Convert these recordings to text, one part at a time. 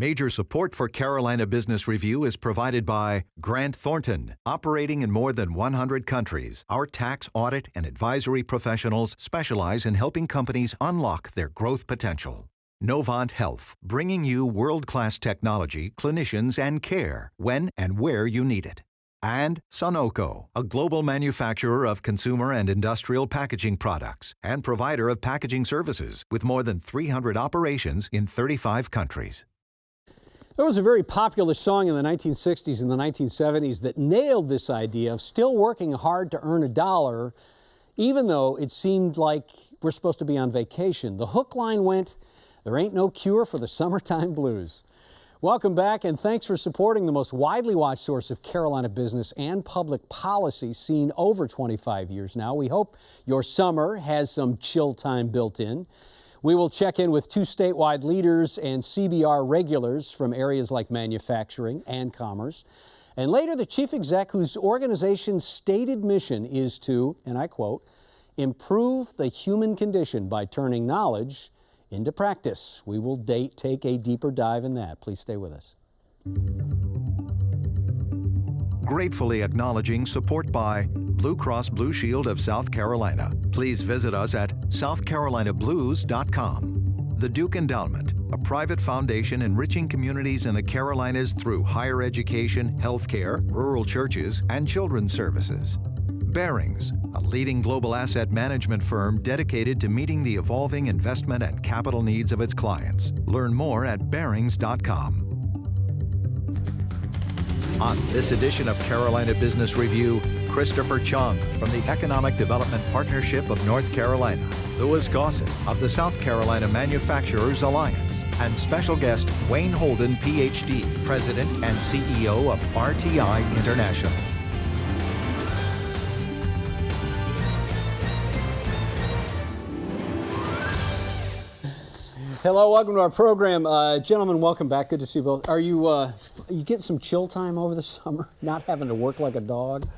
Major support for Carolina Business Review is provided by Grant Thornton. Operating in more than 100 countries, our tax, audit, and advisory professionals specialize in helping companies unlock their growth potential. Novant Health, bringing you world-class technology, clinicians, and care when and where you need it. And Sunoco, a global manufacturer of consumer and industrial packaging products and provider of packaging services with more than 300 operations in 35 countries. There was a very popular song in the 1960s and the 1970s that nailed this idea of still working hard to earn a dollar, even though it seemed like we're supposed to be on vacation. The hook line went, "There ain't no cure for the summertime blues." Welcome back, and thanks for supporting the most widely watched source of Carolina business and public policy, seen over 25 years now. We hope your summer has some chill time built in. We will check in with 2 statewide leaders and CBR regulars from areas like manufacturing and commerce. And later, the chief exec, whose organization's stated mission is to, and I quote, improve the human condition by turning knowledge into practice. We will take a deeper dive in that. Please stay with us. Gratefully acknowledging support by Blue Cross Blue Shield of South Carolina. Please visit us at southcarolinablues.com. The Duke Endowment, a private foundation enriching communities in the Carolinas through higher education, healthcare, rural churches, and children's services. Barings, a leading global asset management firm dedicated to meeting the evolving investment and capital needs of its clients. Learn more at barings.com. On this edition of Carolina Business Review, Christopher Chung from the Economic Development Partnership of North Carolina, Lewis Gossett of the South Carolina Manufacturers Alliance, and special guest Wayne Holden, Ph.D., President and CEO of RTI International. Hello, welcome to our program. Gentlemen, welcome back. Good to see you both. Are you getting some chill time over the summer? Not having to work like a dog?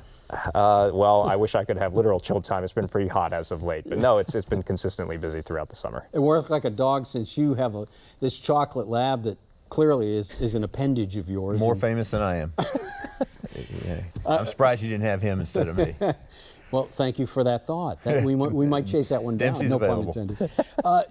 Well, I wish I could have literal chill time. It's been pretty hot as of late, but no, it's been consistently busy throughout the summer. And work like a dog since you have this chocolate lab that clearly is an appendage of yours. More famous than I am. Yeah. I'm surprised you didn't have him instead of me. Well, thank you for that thought. We might chase that one down. Dempsey's no available. pun intended.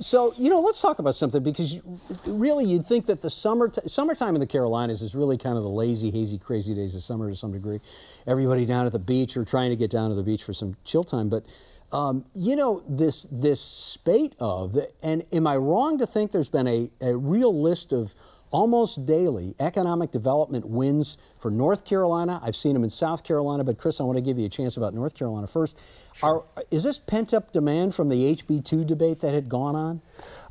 So, let's talk about something, because really you'd think that the summertime in the Carolinas is really kind of the lazy, hazy, crazy days of summer to some degree. Everybody down at the beach or trying to get down to the beach for some chill time. But, this spate of, and am I wrong to think there's been a real list of almost daily economic development wins for North Carolina? I've seen them in South Carolina, but Chris, I want to give you a chance about North Carolina first. Sure. Is this pent-up demand from the HB2 debate that had gone on?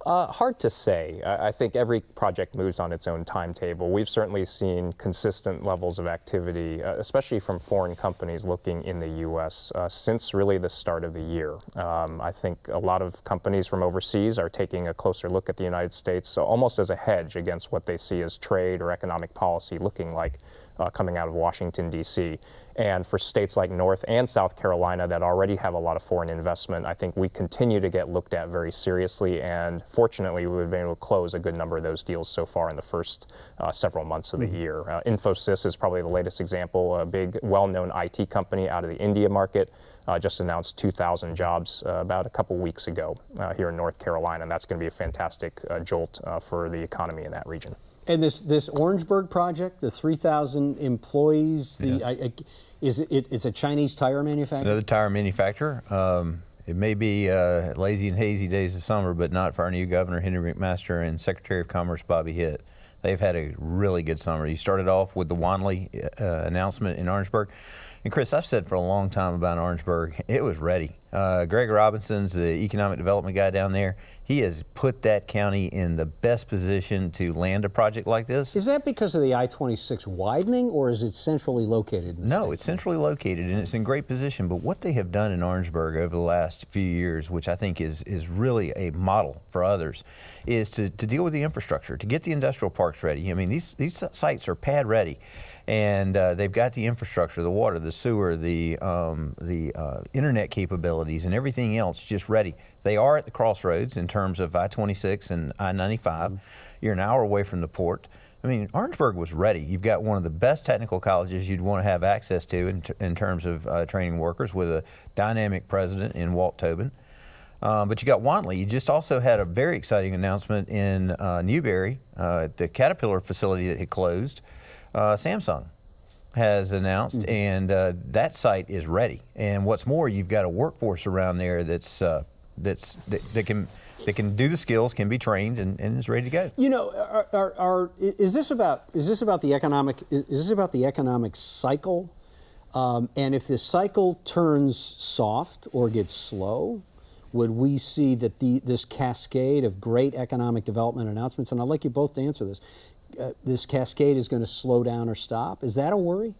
Hard to say. I think every project moves on its own timetable. We've certainly seen consistent levels of activity, especially from foreign companies looking in the U.S. Since really the start of the year. I think a lot of companies from overseas are taking a closer look at the United States, so almost as a hedge against what they see as trade or economic policy looking like coming out of Washington, D.C. And for states like North and South Carolina that already have a lot of foreign investment, I think we continue to get looked at very seriously, and fortunately we've been able to close a good number of those deals so far in the first several months of the year. Infosys is probably the latest example, a big well-known IT company out of the India market. Just announced 2,000 jobs about a couple weeks ago here in North Carolina, and that's going to be a fantastic jolt for the economy in that region. And this Orangeburg project, the 3,000 employees, Yes. It's a Chinese tire manufacturer? It's another tire manufacturer. It may be lazy and hazy days of summer, but not for our new governor, Henry McMaster, and Secretary of Commerce, Bobby Hitt. They've had a really good summer. You started off with the Wanley announcement in Orangeburg. And Chris, I've said for a long time about Orangeburg, it was ready. Greg Robinson's the economic development guy down there. He has put that county in the best position to land a project like this. Is that because of the I-26 widening, or is it centrally located? No, it's centrally located, and it's in great position. But what they have done in Orangeburg over the last few years, which I think is really a model for others, is to deal with the infrastructure, to get the industrial parks ready. I mean, these sites are pad ready. And they've got the infrastructure, the water, the sewer, the internet capabilities, and everything else just ready. They are at the crossroads in terms of I-26 and I-95. You're an hour away from the port. I mean, Orangeburg was ready. You've got one of the best technical colleges you'd want to have access to in terms of training workers, with a dynamic president in Walt Tobin. But you got Wantley. You just also had a very exciting announcement in Newberry, the Caterpillar facility that had closed. Samsung has announced, and that site is ready. And what's more, you've got a workforce around there that can do the skills, can be trained, and is ready to go. You know, is this about the economic cycle? And if the cycle turns soft or gets slow, would we see that this cascade of great economic development announcements, and I'd like you both to answer this, this cascade is going to slow down or stop? Is that a worry?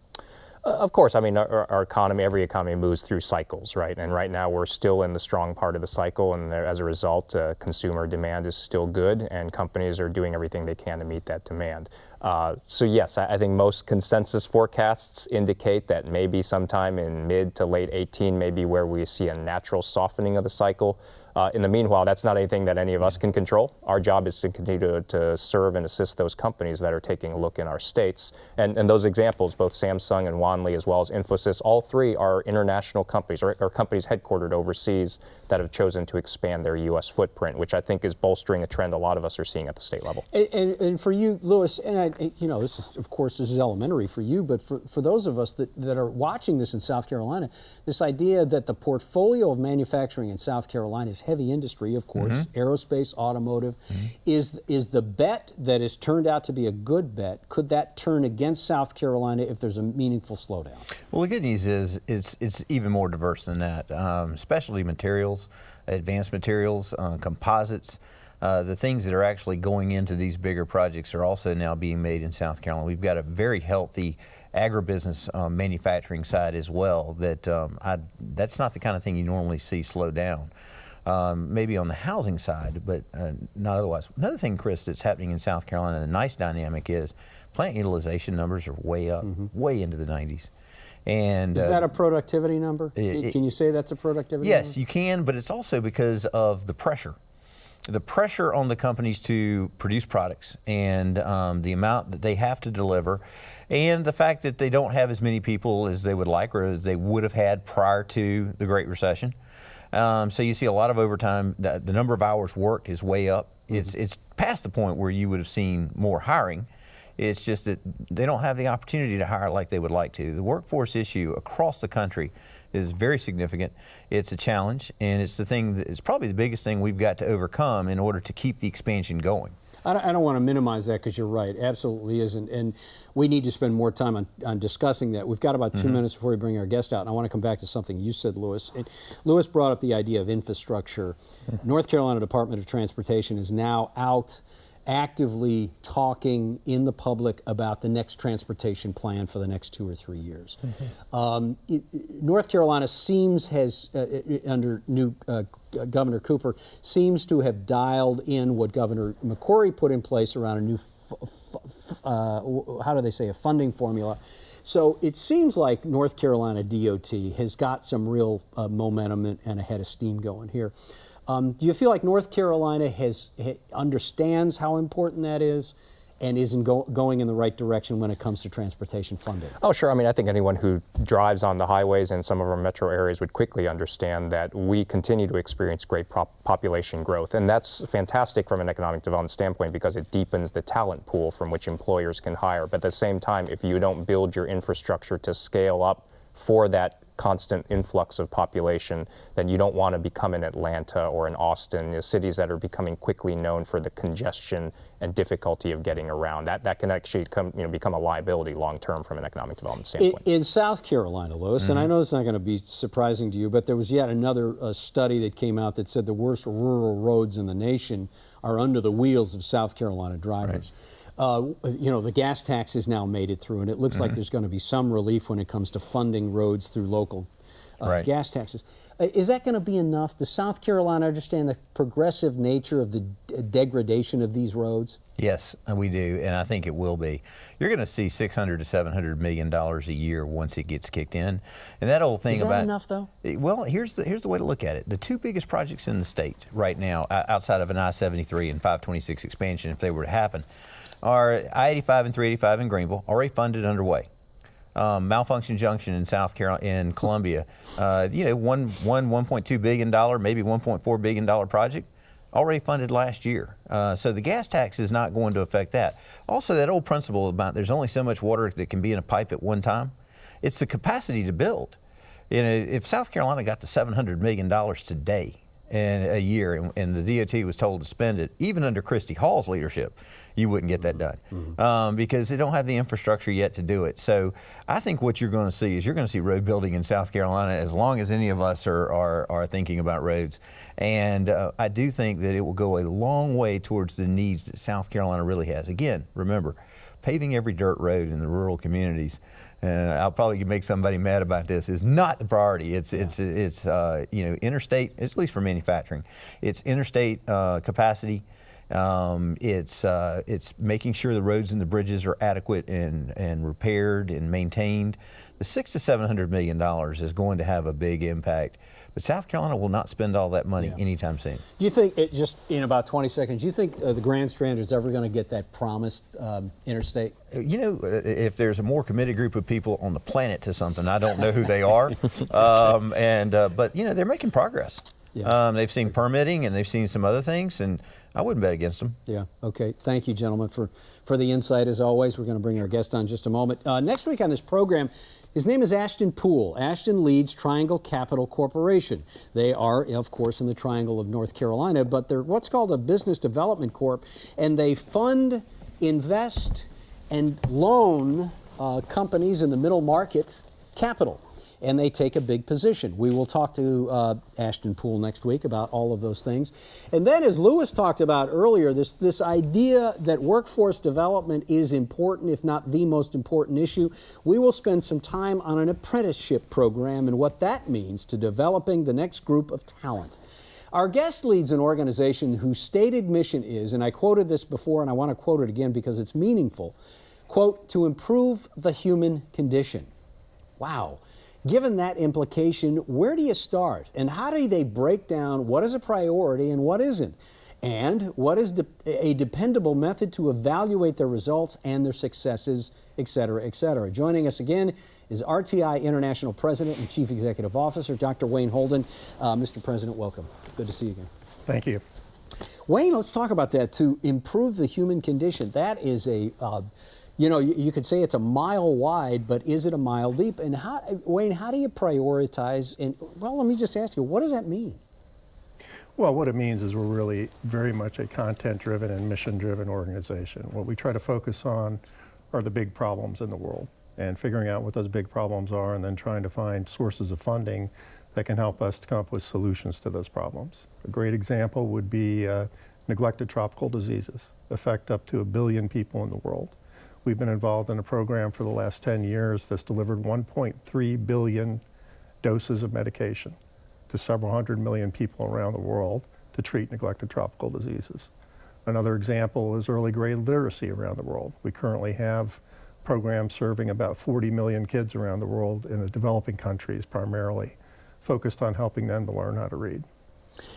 Of course. I mean, our economy, every economy moves through cycles, right? And right now we're still in the strong part of the cycle, and as a result, consumer demand is still good, and companies are doing everything they can to meet that demand. So yes, I think most consensus forecasts indicate that maybe sometime in mid to late 18 may be where we see a natural softening of the cycle. In the meanwhile, that's not anything that any of us can control. Our job is to continue to serve and assist those companies that are taking a look in our states. And those examples, both Samsung and Wantley, as well as Infosys, all three are international companies, or companies headquartered overseas that have chosen to expand their U.S. footprint, which I think is bolstering a trend a lot of us are seeing at the state level. And for you, Lewis, and this is, of course, this is elementary for you, but for those of us that are watching this in South Carolina, this idea that the portfolio of manufacturing in South Carolina is heavy industry, of course, aerospace, automotive, is the bet that has turned out to be a good bet. Could that turn against South Carolina if there's a meaningful slowdown? Well, the good news is it's even more diverse than that. Specialty materials, advanced materials, composites, the things that are actually going into these bigger projects are also now being made in South Carolina. We've got a very healthy agribusiness manufacturing side as well. That's not the kind of thing you normally see slow down. Maybe on the housing side, but not otherwise. Another thing, Chris, that's happening in South Carolina, a nice dynamic, is plant utilization numbers are way up, way into the 90s. And is that a productivity number? Can you say that's a productivity number? Yes, you can, but it's also because of the pressure. The pressure on the companies to produce products, and the amount that they have to deliver, and the fact that they don't have as many people as they would like, or as they would have had prior to the Great Recession. So you see a lot of overtime. The number of hours worked is way up. It's past the point where you would have seen more hiring. It's just that they don't have the opportunity to hire like they would like to. The workforce issue across the country is very significant. It's a challenge, and it's probably the biggest thing we've got to overcome in order to keep the expansion going. I don't want to minimize that, because you're right, absolutely isn't. And we need to spend more time on discussing that. We've got about 2 minutes before we bring our guest out, and I want to come back to something you said, Lewis. Lewis brought up the idea of infrastructure. North Carolina Department of Transportation is now out actively talking in the public about the next transportation plan for the next 2 or 3 years. North Carolina under new Governor Cooper, seems to have dialed in what Governor McCrory put in place around a new, a funding formula. So it seems like North Carolina DOT has got some real momentum and a head of steam going here. Do you feel like North Carolina understands how important that is, and isn't going in the right direction when it comes to transportation funding? Oh, sure. I mean, I think anyone who drives on the highways in some of our metro areas would quickly understand that we continue to experience great population growth. And that's fantastic from an economic development standpoint, because it deepens the talent pool from which employers can hire. But at the same time, if you don't build your infrastructure to scale up for that constant influx of population, then you don't want to become in Atlanta or in Austin, cities that are becoming quickly known for the congestion and difficulty of getting around. That can actually become a liability long term from an economic development standpoint. In South Carolina, Lewis, and I know it's not going to be surprising to you, but there was yet another study that came out that said the worst rural roads in the nation are under the wheels of South Carolina drivers. Right. The gas tax has now made it through, and it looks like there's going to be some relief when it comes to funding roads through local gas taxes. Is that going to be enough? Does South Carolina understand the progressive nature of the degradation of these roads? Yes, we do, and I think it will be. You're going to see $600 to $700 million a year once it gets kicked in, and that old thing Is that about enough, though? Well, here's the way to look at it. The two biggest projects in the state right now, outside of an I-73 and 526 expansion, if they were to happen, are I-85 and 385 in Greenville, already funded, underway. Malfunction Junction in South Carolina, in Columbia, $1.2 billion, maybe $1.4 billion project, already funded last year. So the gas tax is not going to affect that. Also, that old principle about there's only so much water that can be in a pipe at one time, it's the capacity to build. If South Carolina got to $700 million today in a year, and the DOT was told to spend it, even under Christy Hall's leadership, you wouldn't get that done because they don't have the infrastructure yet to do it. So I think what you're going to see is you're going to see road building in South Carolina as long as any of us are thinking about roads. And I do think that it will go a long way towards the needs that South Carolina really has. Again, remember, paving every dirt road in the rural communities, and I'll probably make somebody mad about this, is not the priority. It's interstate, at least for manufacturing, it's interstate capacity. It's making sure the roads and the bridges are adequate and repaired and maintained. The $600 to $700 million is going to have a big impact. But South Carolina will not spend all that money anytime soon. Do you think, just in about 20 seconds, do you think the Grand Strand is ever going to get that promised interstate? If there's a more committed group of people on the planet to something, I don't know who they are. But they're making progress. Yeah. They've seen permitting and they've seen some other things, and I wouldn't bet against them. Yeah, okay. Thank you, gentlemen, for the insight, as always. We're going to bring our guest on in just a moment. Next week on this program, his name is Ashton Poole. Ashton leads Triangle Capital Corporation. They are, of course, in the Triangle of North Carolina, but they're what's called a business development corp, and they fund, invest, and loan companies in the middle market capital. And they take a big position. We will talk to Ashton Poole next week about all of those things. And then, as Lewis talked about earlier, this idea that workforce development is important, if not the most important issue, we will spend some time on an apprenticeship program and what that means to developing the next group of talent. Our guest leads an organization whose stated mission is, and I quoted this before and I want to quote it again because it's meaningful, quote, to improve the human condition. Wow. Given that implication, where do you start? And how do they break down what is a priority and what isn't? And what is a dependable method to evaluate their results and their successes, et cetera, et cetera. Joining us again is RTI International President and Chief Executive Officer, Dr. Wayne Holden. Mr. President, welcome. Good to see you again. Thank you. Wayne, let's talk about that. To improve the human condition, that is a... you could say it's a mile wide, but is it a mile deep? And Wayne, how do you prioritize? And well, let me just ask you, what does that mean? Well, what it means is we're really very much a content-driven and mission-driven organization. What we try to focus on are the big problems in the world and figuring out what those big problems are and then trying to find sources of funding that can help us to come up with solutions to those problems. A great example would be neglected tropical diseases, affect up to 1 billion people in the world. We've been involved in a program for the last 10 years that's delivered 1.3 billion doses of medication to several hundred million people around the world to treat neglected tropical diseases. Another example is early grade literacy around the world. We currently have programs serving about 40 million kids around the world in the developing countries primarily, focused on helping them to learn how to read.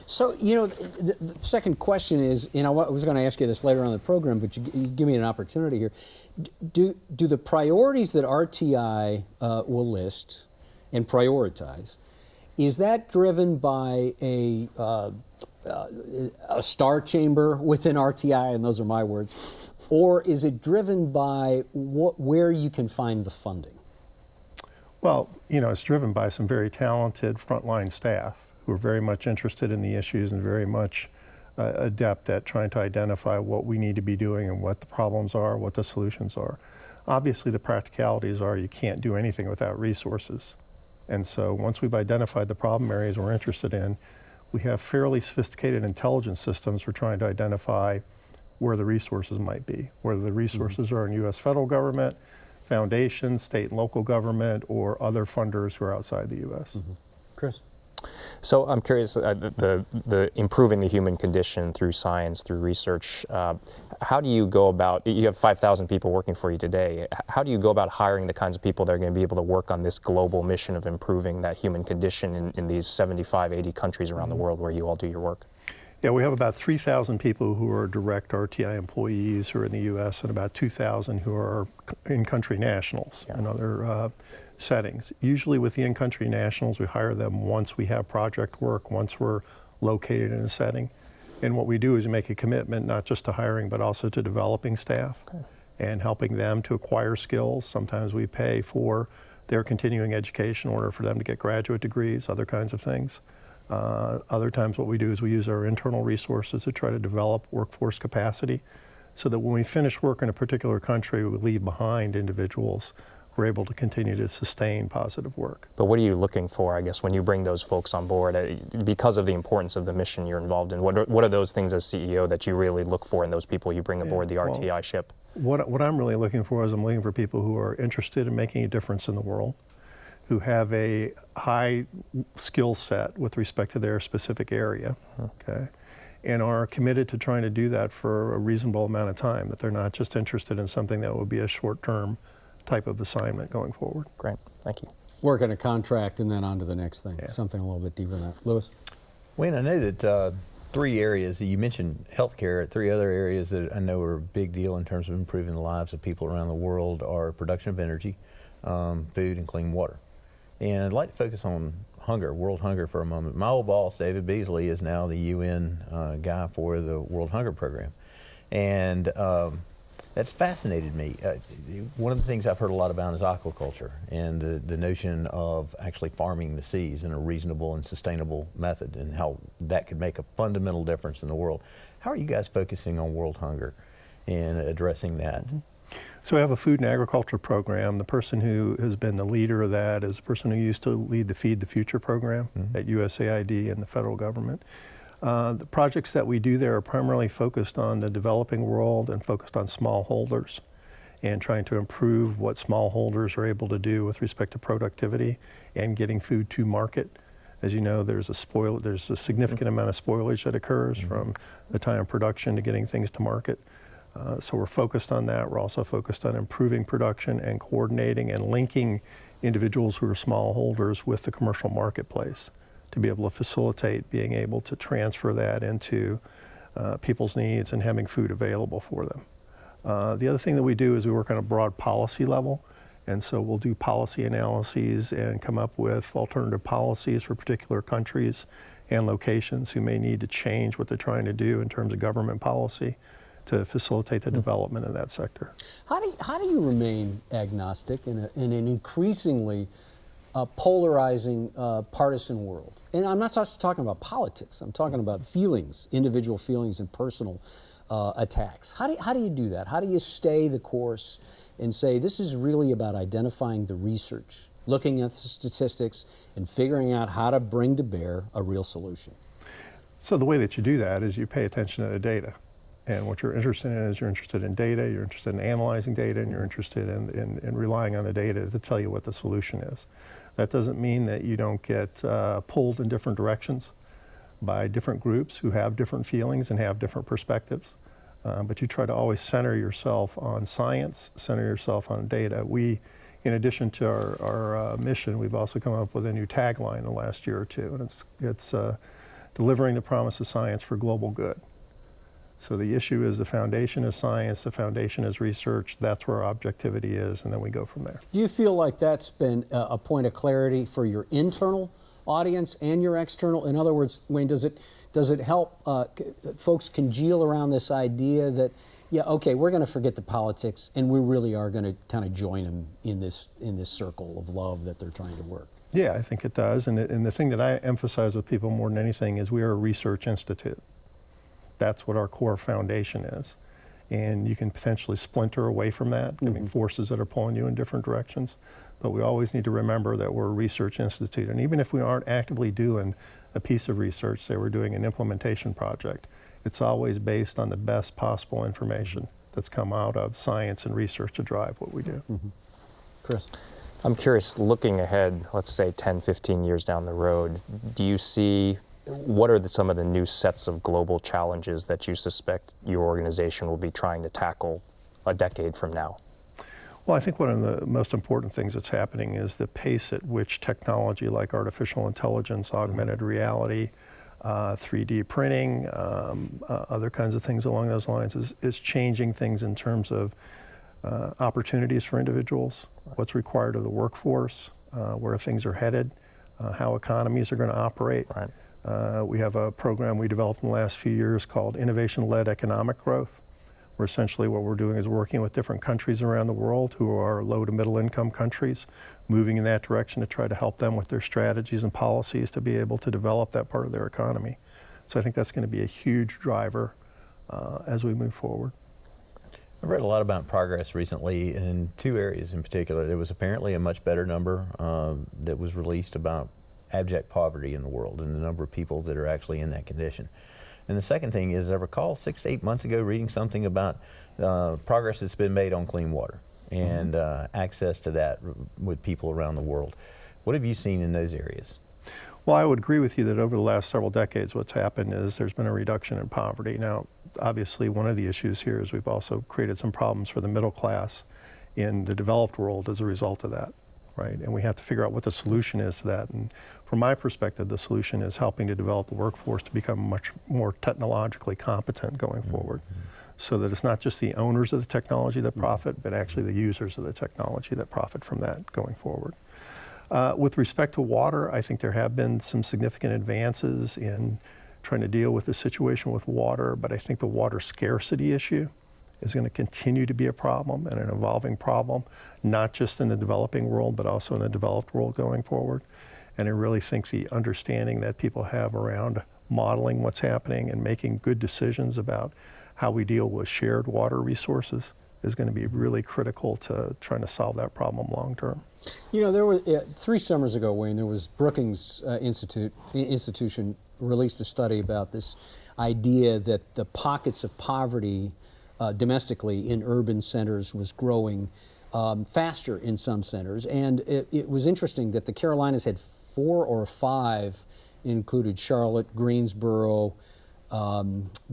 So, the second question is, I was going to ask you this later on in the program, but you give me an opportunity here. Do the priorities that RTI will list and prioritize, is that driven by a star chamber within RTI, and those are my words, or is it driven by where you can find the funding? Well, it's driven by some very talented frontline staff who are very much interested in the issues and very much adept at trying to identify what we need to be doing and what the problems are, what the solutions are. Obviously, the practicalities are you can't do anything without resources. And so once we've identified the problem areas we're interested in, we have fairly sophisticated intelligence systems for trying to identify where the resources might be, whether the resources are in U.S. federal government, foundations, state and local government, or other funders who are outside the U.S. Chris? So I'm curious, the improving the human condition through science, through research, how do you go about, you have 5,000 people working for you today, how do you go about hiring the kinds of people that are going to be able to work on this global mission of improving that human condition in these 75, 80 countries around the world where you all do your work? Yeah, we have about 3,000 people who are direct RTI employees who are in the U.S. and about 2,000 who are in-country nationals in other settings. Usually with the in-country nationals, we hire them once we have project work, once we're located in a setting. And what we do is make a commitment not just to hiring, but also to developing staff and helping them to acquire skills. Sometimes we pay for their continuing education in order for them to get graduate degrees, other kinds of things. Other times what we do is we use our internal resources to try to develop workforce capacity so that when we finish work in a particular country, we leave behind individuals who are able to continue to sustain positive work. But what are you looking for, I guess, when you bring those folks on board? Because of the importance of the mission you're involved in, what are those things as CEO that you really look for in those people you bring aboard the RTI ship? What I'm really looking for is I'm looking for people who are interested in making a difference in the world, who have a high skill set with respect to their specific area, okay, and are committed to trying to do that for a reasonable amount of time, that they're not just interested in something that would be a short-term type of assignment going forward. Great, thank you. Work on a contract and then on to the next thing, something a little bit deeper than that. Lewis? Wayne, I know that 3 areas, you mentioned healthcare, 3 other areas that I know are a big deal in terms of improving the lives of people around the world are production of energy, food, and clean water. And I'd like to focus on hunger, world hunger for a moment. My old boss, David Beasley, is now the UN guy for the World Hunger Program. And that's fascinated me. One of the things I've heard a lot about is aquaculture and the notion of actually farming the seas in a reasonable and sustainable method and how that could make a fundamental difference in the world. How are you guys focusing on world hunger and addressing that? So we have a food and agriculture program. The person who has been the leader of that is the person who used to lead the Feed the Future program at USAID and the federal government. The projects that we do there are primarily focused on the developing world and focused on smallholders and trying to improve what smallholders are able to do with respect to productivity and getting food to market. As you know, there's a significant amount of spoilage that occurs from the time of production to getting things to market. So we're focused on that. We're also focused on improving production and coordinating and linking individuals who are smallholders with the commercial marketplace to be able to facilitate being able to transfer that into people's needs and having food available for them. The other thing that we do is we work on a broad policy level. And so we'll do policy analyses and come up with alternative policies for particular countries and locations who may need to change what they're trying to do in terms of government policy to facilitate the development of that sector. How do you remain agnostic in an increasingly polarizing partisan world? And I'm not just talking about politics. I'm talking about feelings, individual feelings and personal attacks. How do you do that? How do you stay the course and say this is really about identifying the research, looking at the statistics, and figuring out how to bring to bear a real solution? So the way that you do that is you pay attention to the data. And what you're interested in is you're interested in data, you're interested in analyzing data, and you're interested in relying on the data to tell you what the solution is. That doesn't mean that you don't get pulled in different directions by different groups who have different feelings and have different perspectives. But you try to always center yourself on science, center yourself on data. We, in addition to our mission, we've also come up with a new tagline in the last year or two, and it's delivering the promise of science for global good. So the issue is the foundation is science, the foundation is research, that's where our objectivity is, and then we go from there. Do you feel like that's been a point of clarity for your internal audience and your external? In other words, Wayne, does it help folks congeal around this idea that, yeah, okay, we're going to forget the politics and we really are going to kind of join them in this circle of love that they're trying to work? Yeah, I think it does. And the thing that I emphasize with people more than anything is we are a research institute. That's what our core foundation is. And you can potentially splinter away from that, having forces that are pulling you in different directions. But we always need to remember that we're a research institute. And even if we aren't actively doing a piece of research, say we're doing an implementation project, it's always based on the best possible information that's come out of science and research to drive what we do. Chris? I'm curious, looking ahead, let's say 10, 15 years down the road, do you see, what are some of the new sets of global challenges that you suspect your organization will be trying to tackle a decade from now? Well, I think one of the most important things that's happening is the pace at which technology like artificial intelligence, augmented reality, 3D printing, other kinds of things along those lines is changing things in terms of opportunities for individuals, what's required of the workforce, where things are headed, how economies are going to operate. Right. We have a program we developed in the last few years called Innovation-Led Economic Growth, where essentially what we're doing is working with different countries around the world who are low to middle income countries, moving in that direction to try to help them with their strategies and policies to be able to develop that part of their economy. So I think that's going to be a huge driver as we move forward. I've read a lot about progress recently in two areas in particular. There was apparently a much better number that was released about abject poverty in the world and the number of people that are actually in that condition. And the second thing is, I recall 6 to 8 months ago reading something about progress that's been made on clean water and access to that with people around the world. What have you seen in those areas? Well, I would agree with you that over the last several decades what's happened is there's been a reduction in poverty. Now, obviously one of the issues here is we've also created some problems for the middle class in the developed world as a result of that, right? And we have to figure out what the solution is to that. And from my perspective, the solution is helping to develop the workforce to become much more technologically competent going forward, so that it's not just the owners of the technology that profit, but actually the users of the technology that profit from that going forward. With respect to water, I think there have been some significant advances in trying to deal with the situation with water, but I think the water scarcity issue is going to continue to be a problem and an evolving problem, not just in the developing world, but also in the developed world going forward. And I really think the understanding that people have around modeling what's happening and making good decisions about how we deal with shared water resources is going to be really critical to trying to solve that problem long term. You know, there was 3 summers ago, Wayne, there was Brookings Institution released a study about this idea that the pockets of poverty domestically in urban centers was growing faster in some centers. And it was interesting that the Carolinas had 4 or 5, included Charlotte, Greensboro,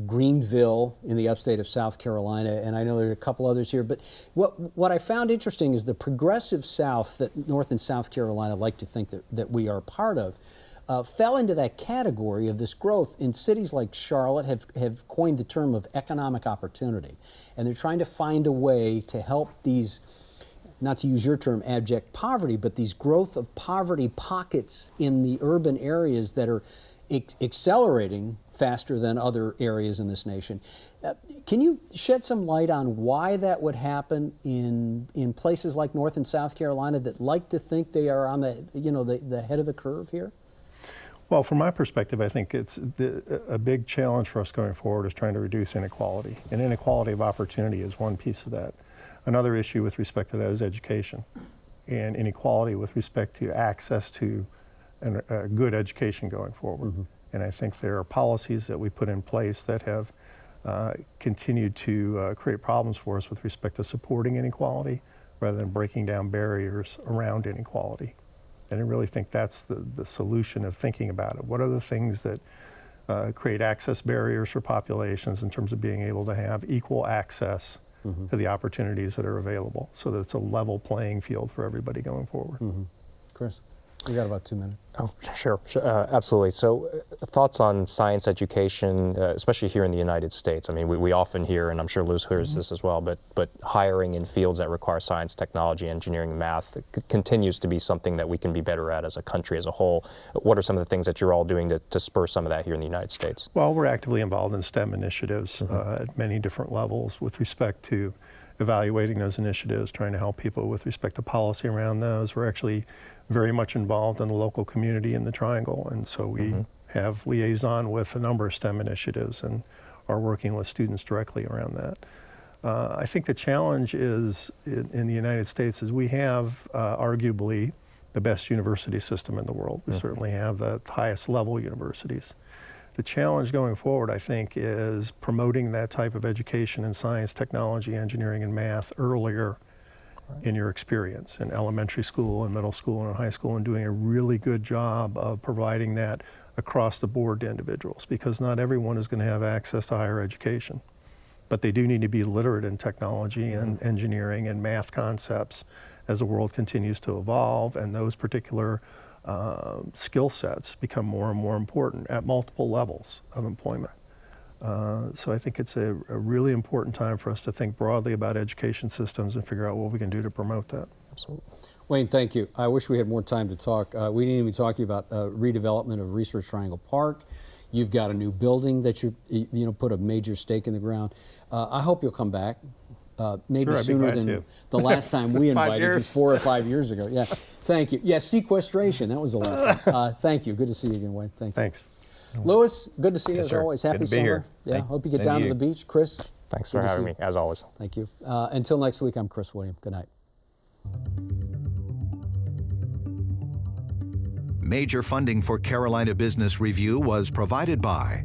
Greenville in the upstate of South Carolina, and I know there are a couple others here. But what I found interesting is the progressive South that North and South Carolina like to think that we are part of fell into that category of this growth. In cities like Charlotte have coined the term of economic opportunity, and they're trying to find a way to help these, not to use your term, abject poverty, but these growth of poverty pockets in the urban areas that are accelerating faster than other areas in this nation. Can you shed some light on why that would happen in places like North and South Carolina that like to think they are on the head of the curve here? Well, from my perspective, I think it's a big challenge for us going forward is trying to reduce inequality. And inequality of opportunity is one piece of that. Another issue with respect to that is education and inequality with respect to access to a good education going forward. Mm-hmm. And I think there are policies that we put in place that have continued to create problems for us with respect to supporting inequality rather than breaking down barriers around inequality. And I really think that's the solution of thinking about it. What are the things that create access barriers for populations in terms of being able to have equal access mm-hmm. to the opportunities that are available so that it's a level playing field for everybody going forward. Mm-hmm. Chris? We got about 2 minutes. Oh, sure, absolutely. So thoughts on science education, especially here in the United States. I mean, we often hear, and I'm sure Lewis hears mm-hmm. this as well, but hiring in fields that require science, technology, engineering, math continues to be something that we can be better at as a country as a whole. What are some of the things that you're all doing to spur some of that here in the United States? Well, we're actively involved in STEM initiatives mm-hmm. At many different levels with respect to evaluating those initiatives, trying to help people with respect to policy around those. We're actually very much involved in the local community in the Triangle, and so we mm-hmm. have liaison with a number of STEM initiatives and are working with students directly around that. I think the challenge is in the United States is we have arguably the best university system in the world. We mm-hmm. certainly have the highest level universities. The challenge going forward, I think, is promoting that type of education in science, technology, engineering, and math earlier in your experience in elementary school and middle school and high school, and doing a really good job of providing that across the board to individuals, because not everyone is going to have access to higher education. But they do need to be literate in technology and engineering and math concepts as the world continues to evolve, and those particular skill sets become more and more important at multiple levels of employment. So I think it's a really important time for us to think broadly about education systems and figure out what we can do to promote that. Absolutely. Wayne, thank you. I wish we had more time to talk. We didn't even talk to you about redevelopment of Research Triangle Park. You've got a new building that you put a major stake in the ground. I hope you'll come back. Maybe Sure, sooner than the last time we invited you 4 or 5 years ago. Yeah, thank you. Yeah, sequestration, that was the last time. Thank you. Good to see you again, Wayne. Thank you. Thanks. Lewis, good to see you Yes, as sir. always. Good Happy to be summer. here. Yeah, hope you get Same down to to you. the beach. Chris? Thanks Good for to having see me, as always. Thank you. Until next week, I'm Chris William. Good night. Major funding for Carolina Business Review was provided by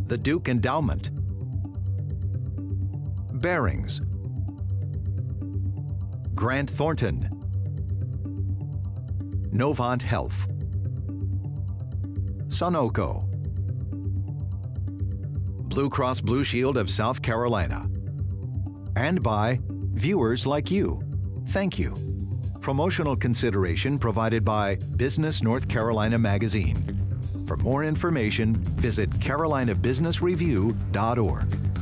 the Duke Endowment, Barings, Grant Thornton, Novant Health, Sunoco, Blue Cross Blue Shield of South Carolina, and by viewers like you. Thank you. Promotional consideration provided by Business North Carolina Magazine. For more information, visit carolinabusinessreview.org.